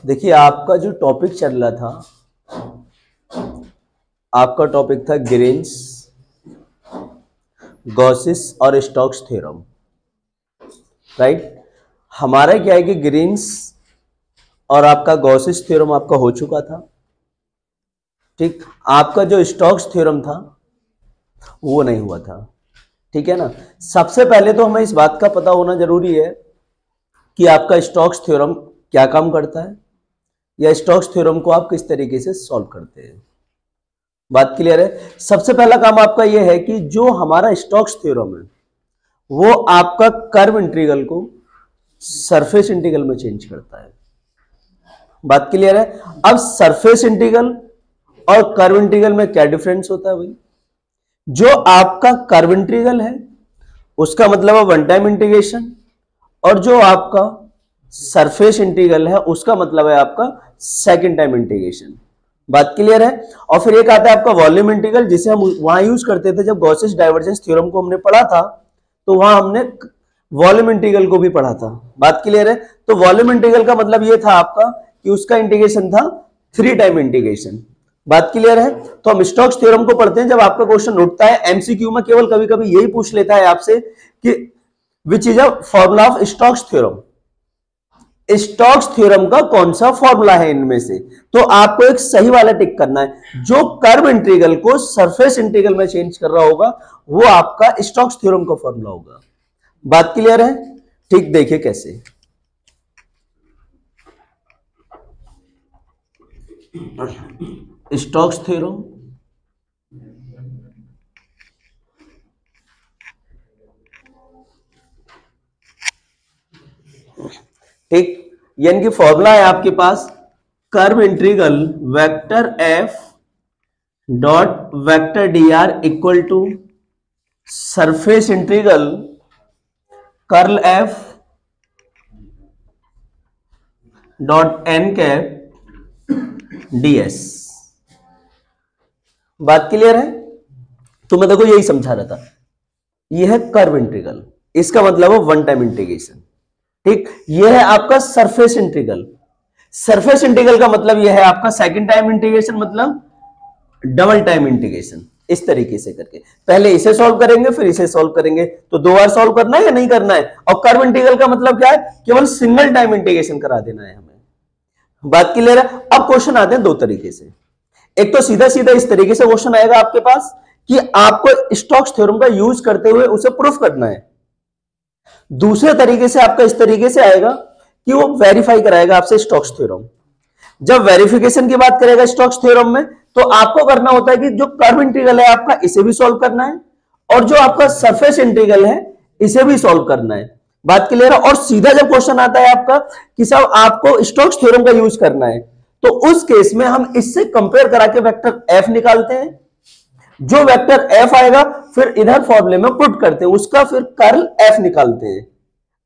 देखिए आपका जो टॉपिक चल रहा था, आपका टॉपिक था ग्रीन्स, गॉसिस और स्टोक्स थ्योरम, राइट। हमारा क्या है कि ग्रीन्स और आपका गॉसिस थ्योरम आपका हो चुका था, ठीक। आपका जो स्टोक्स थ्योरम था वो नहीं हुआ था, ठीक है ना। सबसे पहले तो हमें इस बात का पता होना जरूरी है कि आपका स्टोक्स थ्योरम क्या काम करता है, या स्टोक्स थ्योरम को आप किस तरीके से सॉल्व करते हैं। बात क्लियर है। सबसे पहला काम आपका यह है कि जो हमारा स्टोक्स थ्योरम है वो आपका कर्व इंटीग्रल को सरफेस इंटीग्रल में चेंज करता है। बात क्लियर है। अब सरफेस इंटीग्रल और कर्व इंटीग्रल में क्या डिफरेंस होता है भाई? जो आपका कर्व इंटीग्रल है उसका मतलब है वन टाइम इंटीग्रेशन, और जो आपका सरफेस इंटीग्रल है उसका मतलब है आपका सेकंड टाइम इंटीग्रेशन। बात क्लियर है। और फिर एक आता है आपका वॉल्यूम इंटीग्रल, जिसे हम वहां यूज करते थे जब गॉसिस डाइवर्जेंस थ्योरम को हमने पढ़ा था, तो वहां हमने वॉल्यूम इंटीग्रल को भी पढ़ा था। बात क्लियर है। तो वॉल्यूम इंटीग्रल का मतलब यह था आपका कि उसका इंटीग्रेशन था थ्री टाइम इंटीग्रेशन। बात क्लियर है। तो हम स्टोक्स थ्योरम को पढ़ते हैं। जब आपका क्वेश्चन उठता है एमसीक्यू में, केवल कभी कभी यही पूछ लेता है आपसे कि which is a formula of Stokes theorem, Stokes theorem का कौन सा फॉर्मूला है इनमें से, तो आपको एक सही वाला टिक करना है। जो कर्व इंटीग्रल को सरफेस इंटीग्रल में चेंज कर रहा होगा वो आपका स्टोक्स थ्योरम का फॉर्मूला होगा। बात क्लियर है। ठीक, देखिए कैसे। स्टोक्स थ्योरम, ठीक, यानी कि फॉर्मूला है आपके पास curve integral vector F dot vector D R equal to surface integral curl F dot N cap DS. बात क्लियर है। तो मैं देखो यही समझा रहा था, यह है कर्व इंटीग्रल, इसका मतलब है वन टाइम इंटीग्रेशन, ठीक। यह है आपका सरफेस इंटीग्रल, सरफेस इंटीग्रल का मतलब यह है आपका सेकंड टाइम इंटीग्रेशन, मतलब डबल टाइम इंटीग्रेशन। इस तरीके से करके पहले इसे सॉल्व करेंगे फिर इसे सॉल्व करेंगे, तो दो बार सॉल्व करना है या नहीं करना है। और कर्व इंटीग्रल का मतलब क्या है? केवल सिंगल टाइम इंटीग्रेशन करा देना है हमें। बात क्लियर है। अब क्वेश्चन आते हैं दो तरीके से। एक तो सीधा सीधा इस तरीके से क्वेश्चन आएगा आपके पास कि आपको स्टोक्स थ्योरम का यूज करते हुए उसे प्रूफ करना है। दूसरे तरीके से आपका इस तरीके से आएगा कि वो वेरीफाई कराएगा आपसे स्टोक्स थ्योरम। जब वेरिफिकेशन की बात करेगा स्टोक्स थ्योरम में, तो आपको करना होता है कि जो कर्व इंटीग्रल है आपका इसे भी सॉल्व करना है, और जो आपका सरफेस इंटीग्रल है इसे भी सॉल्व करना है। बात क्लियर है। और सीधा जब क्वेश्चन आता है आपका कि साहब आपको स्टोक्स थ्योरम का यूज करना है, तो उस केस में हम इससे कंपेयर करा के वेक्टर एफ निकालते हैं। जो वेक्टर एफ आएगा फिर इधर फॉर्मूले में पुट करते हैं, उसका फिर कर्ल एफ निकालते हैं।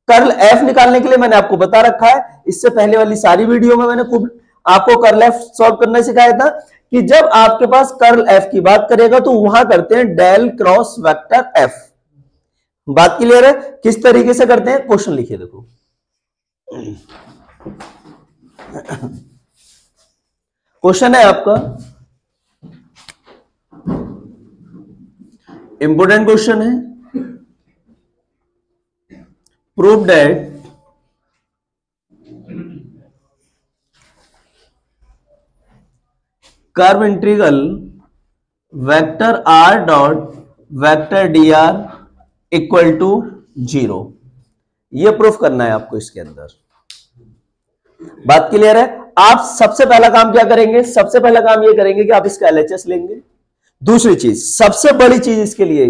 कर्ल एफ निकालने के लिए मैंने आपको बता रखा है, इससे पहले वाली सारी वीडियो में मैंने खूब आपको कर्ल एफ सॉल्व करना सिखाया था कि जब आपके पास कर्ल एफ की बात करेगा तो वहां करते हैं डेल क्रॉस वेक्टर एफ। बात क्लियर है। किस तरीके से करते हैं, क्वेश्चन लिखिए देखो। क्वेश्चन है आपका, इंपोर्टेंट क्वेश्चन है, prove that curve integral vector r dot vector D R equal to 0। यह प्रूफ करना है आपको इसके अंदर। बात क्लियर है। आप सबसे पहला काम क्या करेंगे? सबसे पहला काम यह करेंगे कि आप इसका एलएचएस लेंगे। दूसरी चीज, सबसे बड़ी चीज इसके लिए,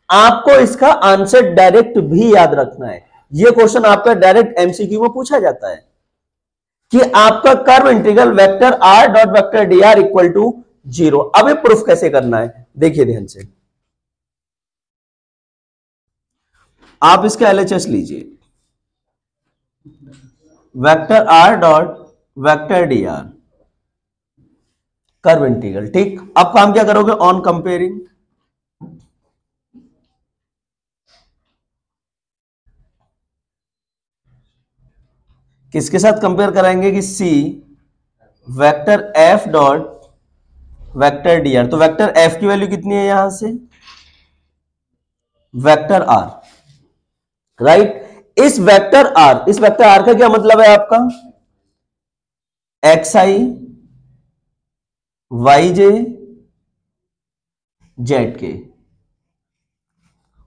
आपको इसका आंसर डायरेक्ट भी याद रखना है। यह क्वेश्चन आपका डायरेक्ट एमसीक्यू में पूछा जाता है कि आपका curve integral vector r dot vector D R equal to 0। अब ये प्रूफ कैसे करना है, देखिए ध्यान से। आप इसका एलएचएस लीजिए, vector r dot vector D R curve integral, ठीक। अब काम क्या करोगे? ऑन कंपेयरिंग, किसके साथ कंपेयर कराएंगे कि C vector F dot vector D R. तो वेक्टर एफ की वैल्यू कितनी है यहां से, वेक्टर आर, राइट। इस वेक्टर आर का क्या मतलब है आपका, X I Y J Z K.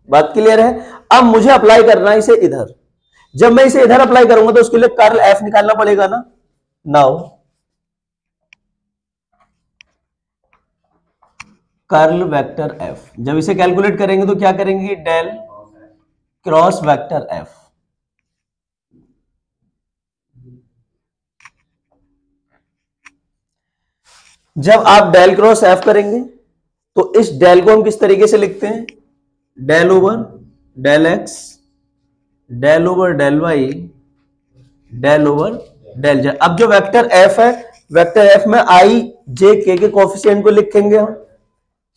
बात क्लियर है। अब मुझे अप्लाई करना है इसे इधर। जब मैं इसे इधर अप्लाई करूंगा तो उसके लिए कर्ल एफ निकालना पड़ेगा ना। नाउ कर्ल वेक्टर एफ, जब इसे कैलकुलेट करेंगे तो क्या करेंगे, डेल क्रॉस वेक्टर एफ। जब आप डेल क्रॉस एफ करेंगे तो इस डेल को हम किस तरीके से लिखते हैं, del over del x, del over del y, del over del z. अब जो वेक्टर एफ है, वेक्टर एफ में आई जे के कोफिशिएंट को लिखेंगे हम,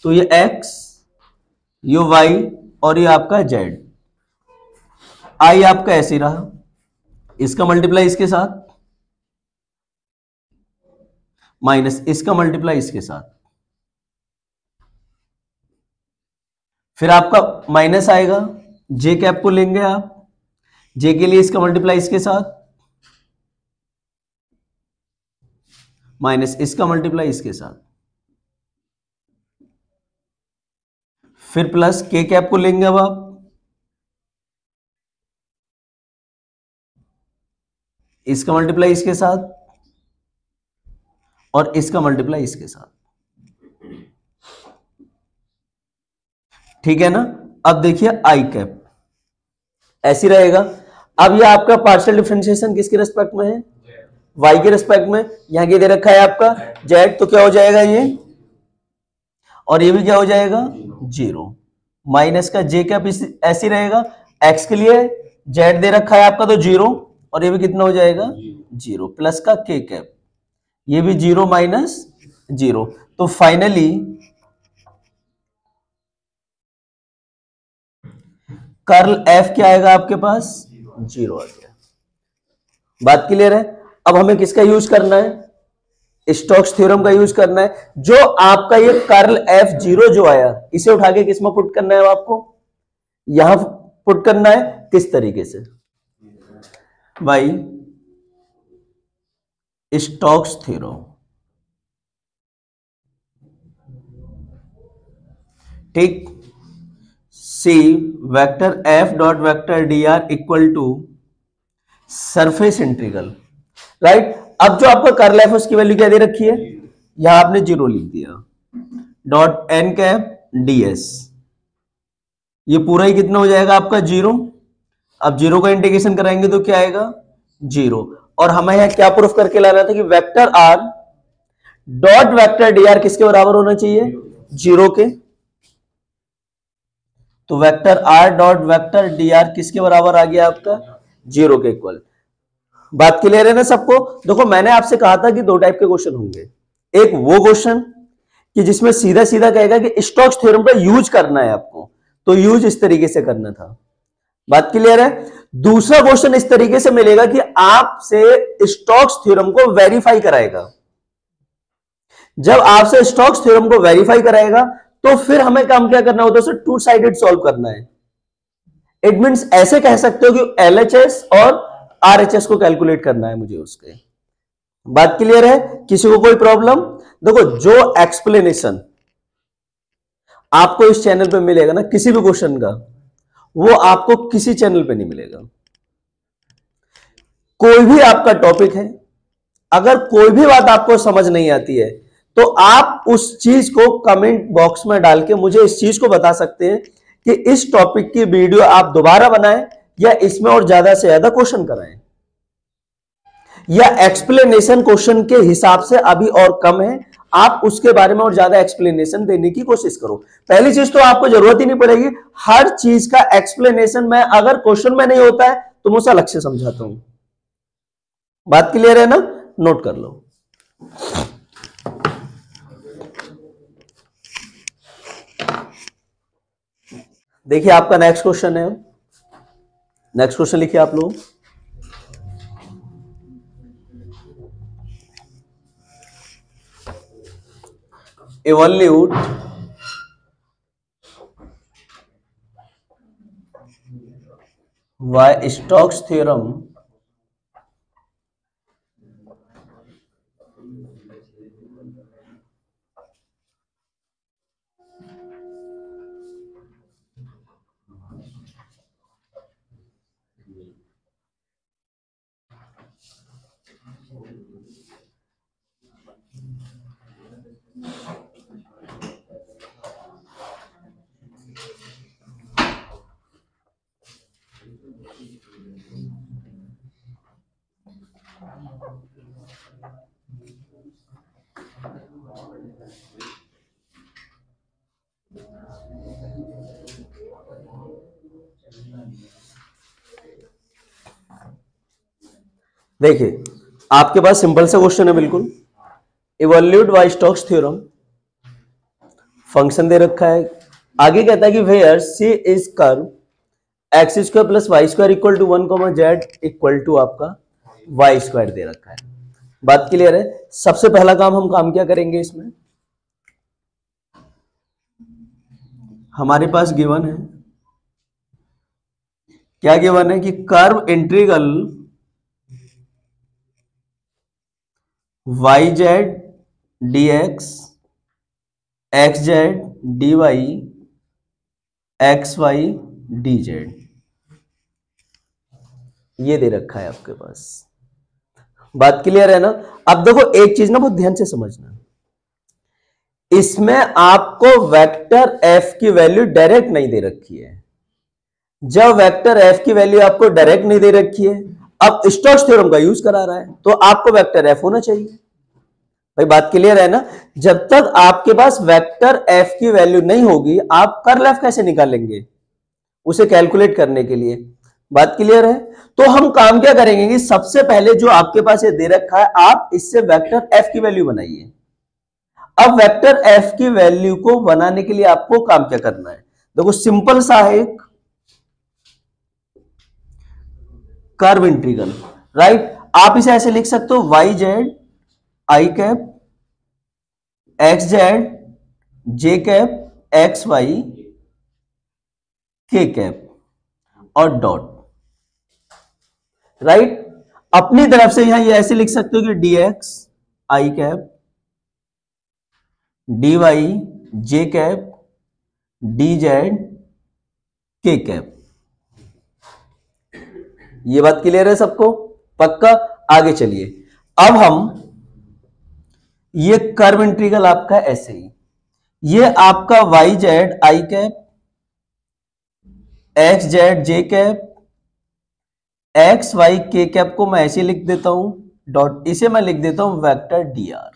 तो ये एक्स, ये वाई और ये आपका जेड। आई आपका ऐसे ही रहा, इसका मल्टीप्लाई इसके साथ माइनस इसका मल्टीप्लाई इसके साथ, फिर आपका माइनस आएगा, जे कैप को लेंगे आप, जे के लिए इसका मल्टीप्लाई इसके साथ माइनस इसका मल्टीप्लाई इसके साथ, फिर प्लस के कैप को लेंगे अब आप, इसका मल्टीप्लाई इसके साथ और इसका मल्टीप्लाई इसके साथ। ठीक है ना। अब देखिए आई कैप ऐसी रहेगा। अब ये आपका पार्शियल डिफरेंशिएशन किसके रेस्पेक्ट में है, वाई के रेस्पेक्ट में। यहां के दे रखा है आपका जेड, तो क्या हो जाएगा ये, और ये भी क्या हो जाएगा, जीरो। माइनस का जे कैप ऐसी रहेगा, एक्स के लिए जेड दे रखा है आपका तो जीरो, और ये भी कितना हो जाएगा, जीरो। प्लस का के कैप, ये भी जीरो माइनस जीरो। तो फाइनली कर्ल एफ क्या आएगा आपके पास, जीरो आ गया। बात क्लियर है। अब हमें किसका यूज करना है, स्टोक्स थ्योरम का यूज करना है। जो आपका ये कर्ल एफ जीरो जो आया, इसे उठा के किस में पुट करना है आपको, यहां पुट करना है। किस तरीके से भाई, स्टोक्स थ्योरम, ठीक। C vector F dot vector D R equal to surface integral, right. अब जो आपका कर्ल एफ उसकी वैल्यू क्या दे रखी है, यहां आपने जीरो लिख दिया, डॉट एन कैप डीएस, ये पूरा ही कितना हो जाएगा आपका, जीरो। अब जीरो का इंटीग्रेशन कराएंगे तो क्या आएगा, जीरो। और हमें यहां क्या प्रूफ करके लाना था कि vector r dot vector D R किसके बराबर होना चाहिए, जीरो के। तो vector r dot vector D R किसके बराबर आ गया आपका, जीरो के इक्वल। बात क्लियर है ना सबको। देखो मैंने आपसे कहा था कि दो टाइप के क्वेश्चन होंगे, एक वो क्वेश्चन कि जिसमें सीधा सीधा कहेगा कि स्टोक्स थ्योरम का यूज करना है आपको, तो यूज इस तरीके से करना था। बात क्लियर है। दूसरा क्वेश्चन इस तरीके से मिलेगा कि आपसे स्टोक्स थ्योरम को वेरीफाई कराएगा। जब आपसे स्टोक्स थ्योरम को वेरीफाई कराएगा तो फिर हमें काम क्या करना होता है, उसे टू साइडेड सॉल्व करना है। इट मींस ऐसे कह सकते हो कि एलएचएस और आरएचएस को कैलकुलेट करना है मुझे उसके। बात क्लियर है, किसी को कोई प्रॉब्लम। देखो जो एक्सप्लेनेशन आपको इस चैनल पे मिलेगा ना किसी भी क्वेश्चन का, वो आपको किसी चैनल पे नहीं मिलेगा। कोई भी आपका टॉपिक है, अगर कोई भी बात आपको समझ नहीं आती है तो आप उस चीज को कमेंट बॉक्स में डाल के मुझे इस चीज को बता सकते हैं कि इस टॉपिक की वीडियो आप दोबारा बनाएं या इसमें और ज्यादा से ज्यादा क्वेश्चन कराएं, या एक्सप्लेनेशन क्वेश्चन के हिसाब से अभी और कम है, आप उसके बारे में और ज्यादा एक्सप्लेनेशन देने की कोशिश करो। पहली चीज तो आपको जरूरत ही नहीं पड़ेगी, हर चीज का एक्सप्लेनेशन में अगर क्वेश्चन में नहीं होता है तो मैं उसे अलग से समझाता हूं। बात क्लियर है ना, नोट कर लो। देखिए आपका नेक्स्ट क्वेश्चन है, नेक्स्ट क्वेश्चन लिखिए आप लोग। evolute by Stokes theorem देखिए आपके पास सिंपल सा क्वेश्चन है बिल्कुल। Evaluate by Stokes theorem, function दे रखा है, आगे कहता है कि where C is curve X square plus Y square equal to 1, Z equal to आपका वाई स्क्वायर दे रखा है। बात क्लियर है। सबसे पहला हम काम क्या करेंगे, इसमें हमारे पास गिवन है, क्या गिवन है कि curve integral y z d x z d y x y d z, ये दे रखा है आपके पास। बात क्लियर है ना। अब देखो एक चीज ना बहुत ध्यान से समझना, इसमें आपको वेक्टर एफ की वैल्यू डायरेक्ट नहीं दे रखी है। जब वेक्टर एफ की वैल्यू आपको डायरेक्ट नहीं दे रखी है, अब स्टोक्स थ्योरम का यूज करा रहा है, तो आपको वेक्टर एफ होना चाहिए। भाई बात क्लियर है ना। जब तक आपके पास वेक्टर एफ की वैल्यू नहीं होगी, आप कर्ल एफ कैसे निकालेंगे उसे कैलकुलेट करने के लिए। बात क्लियर है। तो हम काम क्या करेंगे कि सबसे पहले जो आपके पास ये दे रखा है, आप इससे वेक्टर एफ की वैल्यू बनाइए। अब वेक्टर एफ की वैल्यू को बनाने के लिए आपको काम क्या करना है, देखो सिंपल सा है, एक कर्व इंटीग्रल, राइट। आप इसे ऐसे लिख सकते हो, y z i cap x z j cap x y k cap और डॉट, राइट। अपनी तरफ से यहां ये ऐसे लिख सकते हो कि डी एक्स आई कैप डी वाई जे कैप डी जेड के कैप। ये बात क्लियर है सबको, पक्का। आगे चलिए, अब हम ये कर्व इंटीग्रल आपका ऐसे ही, ये आपका y z i cap x z j cap x y k cap को मैं ऐसे लिख देता हूं डॉट, इसे मैं लिख देता हूं वेक्टर डी आर।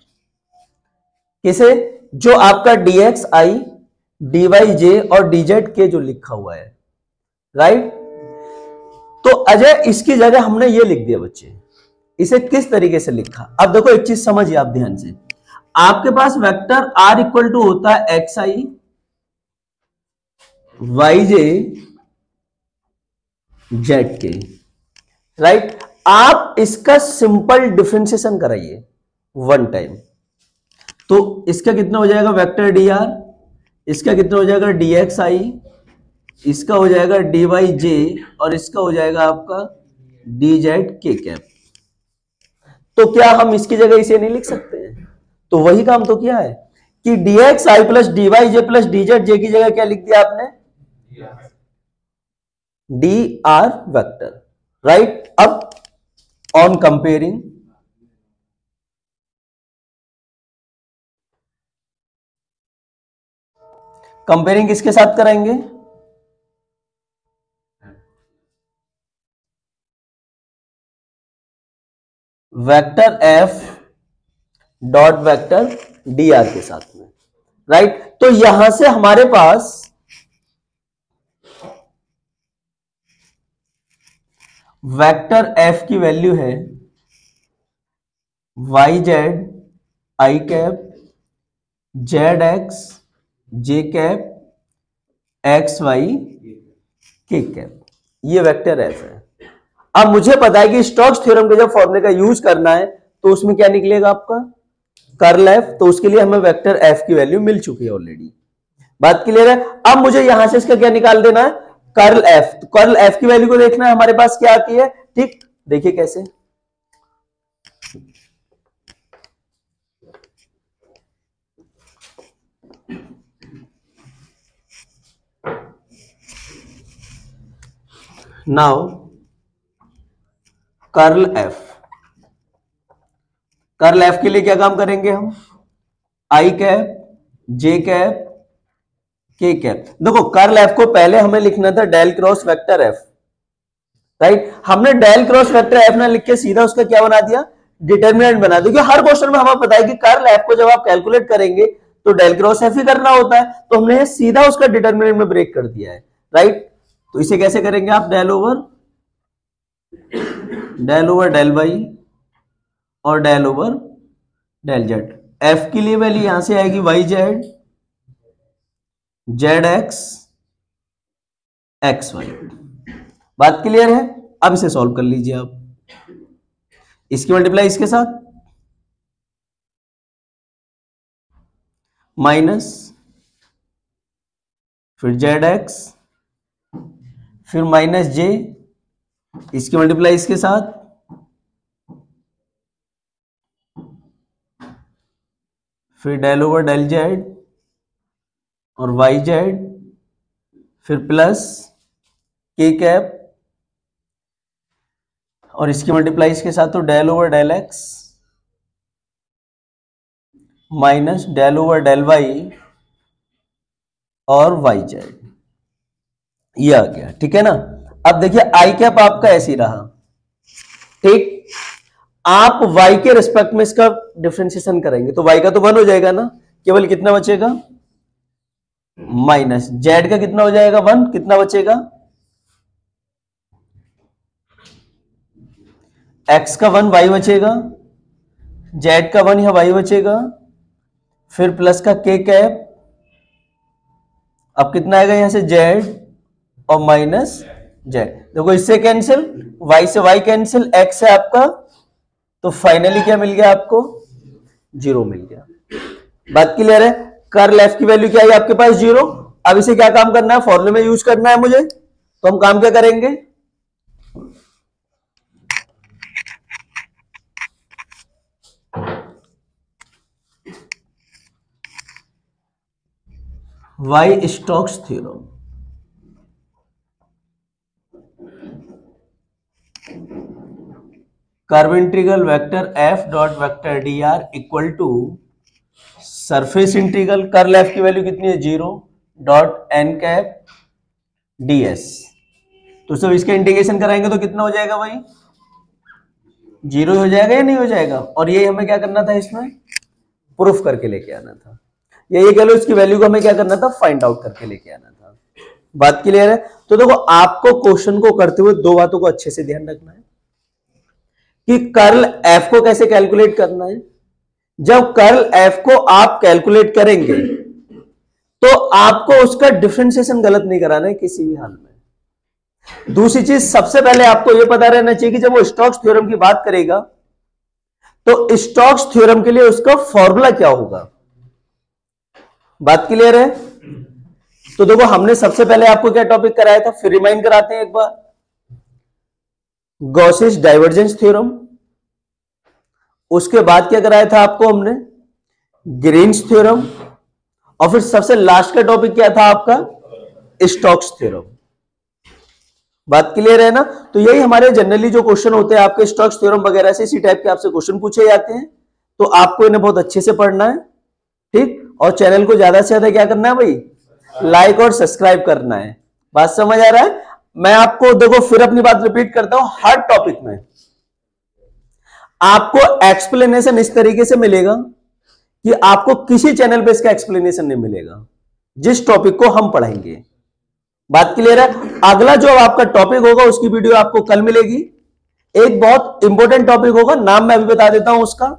किसे, जो आपका D x I D Y J और डी जेड के जो लिखा हुआ है, राइट। तो अजय इसकी जगह हमने ये लिख दिया बच्चे, इसे किस तरीके से लिखा। अब देखो एक चीज समझिए आप ध्यान से, आपके पास वेक्टर आर इक्वल टू होता है x I Y J Z के, राइट। आप इसका सिंपल डिफरेंशिएशन कराइए वन टाइम, तो इसका कितना हो जाएगा वेक्टर डी आर, इसका कितना हो जाएगा डी एक्स आई, इसका हो जाएगा डी वाई जे और इसका हो जाएगा आपका डी जेड के कैप। तो क्या हम इसकी जगह इसे नहीं लिख सकते हैं? तो वही काम तो किया है कि d x i plus d Y j plus d z j की जगह क्या लिख दिया आपने, डी आर वेक्टर, राइट। अब ऑन कंपेयरिंग, कंपेयरिंग किसके साथ कराएंगे, vector F dot vector D r के साथ में, राइट। तो यहां से हमारे पास वेक्टर एफ की वैल्यू है y z i cap z x j cap x y k cap, ये वेक्टर एफ है। अब मुझे पता है कि स्टोक्स थ्योरम के जब फॉर्मूले का यूज करना है तो उसमें क्या निकलेगा आपका कर्ल एफ, तो उसके लिए हमें वेक्टर एफ की वैल्यू मिल चुकी है ऑलरेडी। बात क्लियर है। अब मुझे यहां से इसका क्या निकाल देना है, कर्ल एफ। तो कर्ल एफ की वैल्यू को देखना है हमारे पास क्या आती है। ठीक, देखिए कैसे, now curl f, curl f के लिए क्या काम करेंगे हम, i cap, j cap, k cap. देखो कर्ल एफ को पहले हमें लिखना था del cross vector f, right. हमने डेल क्रॉस वेक्टर एफ ना लिख के सीधा उसका क्या बना दिया, डिटर्मिनेंट बना दिया। क्योंकि हर क्वेश्चन में हमें पता है कि कर्ल एफ को जब आप कैलकुलेट करेंगे तो डेल क्रॉस एफ ही करना होता है, तो हमने सीधा उसका डिटर्मिनेंट में ब्रेक कर दिया है, राइट। तो इसे कैसे करेंगे आप, डेल ओवर डेल वाई और del over del z. F की लिए वैल्यू यहां से आएगी y z, z x, x y. बात क्लियर है। अब इसे सॉल्व कर लीजिए आप, इसकी मल्टीप्लाई इसके साथ, माइनस, फिर जेड एक्स, फिर माइनस जे, इसकी मल्टीप्लाई इसके साथ, फिर डेल ओवर डेल जेड और वाई जेड, फिर प्लस के कैप और इसकी मल्टीप्लाई इसके साथ, तो del over del x minus del over del y और वाई जेड, ये आ गया। ठीक है ना। अब देखिए आई कैप आपका ऐसे ही रहा, ठीक। आप y के रिस्पेक्ट में इसका डिफरेंशिएशन करेंगे तो y का तो 1 हो जाएगा ना, केवल कितना बचेगा, माइनस z का कितना हो जाएगा 1, कितना बचेगा, x का 1 y बचेगा, z का 1 या y बचेगा, फिर प्लस का k कैप, अब कितना आएगा यहां से z और माइनस z। देखो इससे कैंसिल, y से y कैंसिल, x है आपका, तो फाइनली क्या मिल गया आपको, 0 मिल गया। बात क्लियर है। कर्ल एफ की वैल्यू क्या है आपके पास, 0। अब इसे क्या काम करना है, फॉर्मूले में यूज करना है मुझे, तो हम काम क्या करेंगे, why Stokes theorem. Curve integral vector F dot vector D R equal to surface integral, curl f की वैल्यू कितनी है, 0 dot N cap d s. तो सब इसका इंटीग्रेशन कराएंगे तो कितना हो जाएगा भाई, 0 हो जाएगा या नहीं हो जाएगा। और ये हमें क्या करना था, इसमें प्रूफ करके लेके आना था, या ये कह लो इसकी वैल्यू को हमें क्या करना था, फाइंड आउट करके लेके आना था। बात क्लियर है। तो देखो आपको क्वेश्चन को करते हुए दो बातों को अच्छे से ध्यान रखना है कि कर्ल एफ को कैसे कैलकुलेट करना है। जब कर्ल एफ को आप कैलकुलेट करेंगे तो आपको उसका डिफरेंशिएशन गलत नहीं कराना है किसी भी हाल में। दूसरी चीज सबसे पहले आपको यह पता रहना चाहिए कि जब वो स्टोक्स थ्योरम की बात करेगा तो स्टोक्स थ्योरम के लिए उसका फॉर्मूला क्या होगा। बात क्लियर है। तो देखो हमने सबसे पहले आपको क्या टॉपिक कराया था, फिर रिमाइंड कराते हैं एक बार, गॉसिस डाइवर्जेंस थ्योरम। उसके बाद क्या कराया था आपको हमने, ग्रीन्स थ्योरम। और फिर सबसे लास्ट का टॉपिक क्या था आपका, स्टोक्स थ्योरम। बात क्लियर है ना। तो यही हमारे जनरली जो क्वेश्चन होते हैं आपके स्टोक्स थ्योरम वगैरह से, इसी टाइप के आपसे क्वेश्चन पूछे जाते हैं। तो आपको इन्हें बहुत अच्छे से पढ़ना है, ठीक। और चैनल को ज्यादा से ज्यादा क्या करना है भाई, लाइक और सब्सक्राइब करना है। बात समझ आ रहा है। मैं आपको देखो फिर अपनी बात रिपीट करता हूं, हर टॉपिक में आपको एक्सप्लेनेशन इस तरीके से मिलेगा कि आपको किसी चैनल पे इसका एक्सप्लेनेशन नहीं मिलेगा जिस टॉपिक को हम पढ़ाएंगे। बात क्लियर है। अगला जो आपका टॉपिक होगा उसकी वीडियो आपको कल मिलेगी। एक बहुत इंपॉर्टेंट टॉपिक होगा, नाम मैं अभी बता देता हूं उसका।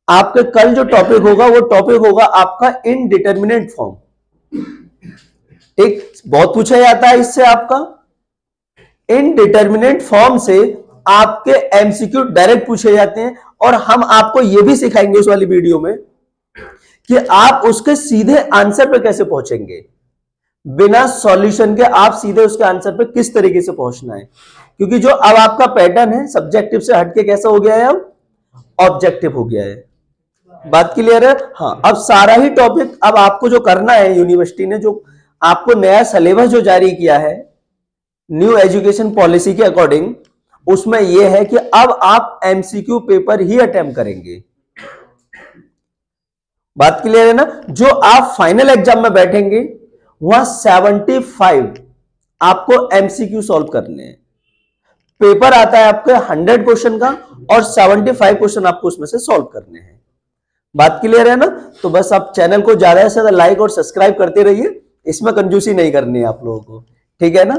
आपके कल जो टॉपिक होगा वो टॉपिक होगा आपका इनडिटरमिनेट फॉर्म, ठीक। बहुत पूछा जाता है इससे आपका इनडिटरमिनेट फॉर्म से आपके एमसीक्यू डायरेक्ट पूछे जाते हैं, और हम आपको यह भी सिखाएंगे उस वाली वीडियो में कि आप उसके सीधे आंसर पे कैसे पहुंचेंगे, बिना सॉल्यूशन के आप सीधे उसके आंसर पे किस तरीके से पहुंचना है। क्योंकि जो अब आपका पैटर्न है सब्जेक्टिव से हटके कैसा हो गया है, अब ऑब्जेक्टिव हो गया है। बात क्लियर है? हाँ, अब सारा ही टॉपिक अब आपको जो करना है, यूनिवर्सिटी ने जो आपको नया सिलेबस जो जारी किया है न्यू एजुकेशन पॉलिसी के अकॉर्डिंग, उसमें यह है कि अब आप एमसीक्यू पेपर ही अटेम्प्ट करेंगे। बात क्लियर है ना? जो आप फाइनल एग्जाम में बैठेंगे वहां 75 आपको एमसीक्यू सॉल्व करने हैं। पेपर आता है आपके 100 क्वेश्चन का और 75 क्वेश्चन आपको उसमें से सॉल्व करने हैं। बात क्लियर है ना? तो बस आप चैनल को ज्यादा से ज्यादा लाइक और सब्सक्राइब करते रहिए, इसमें कंजूसी नहीं करनी है आप लोगों को, ठीक है ना?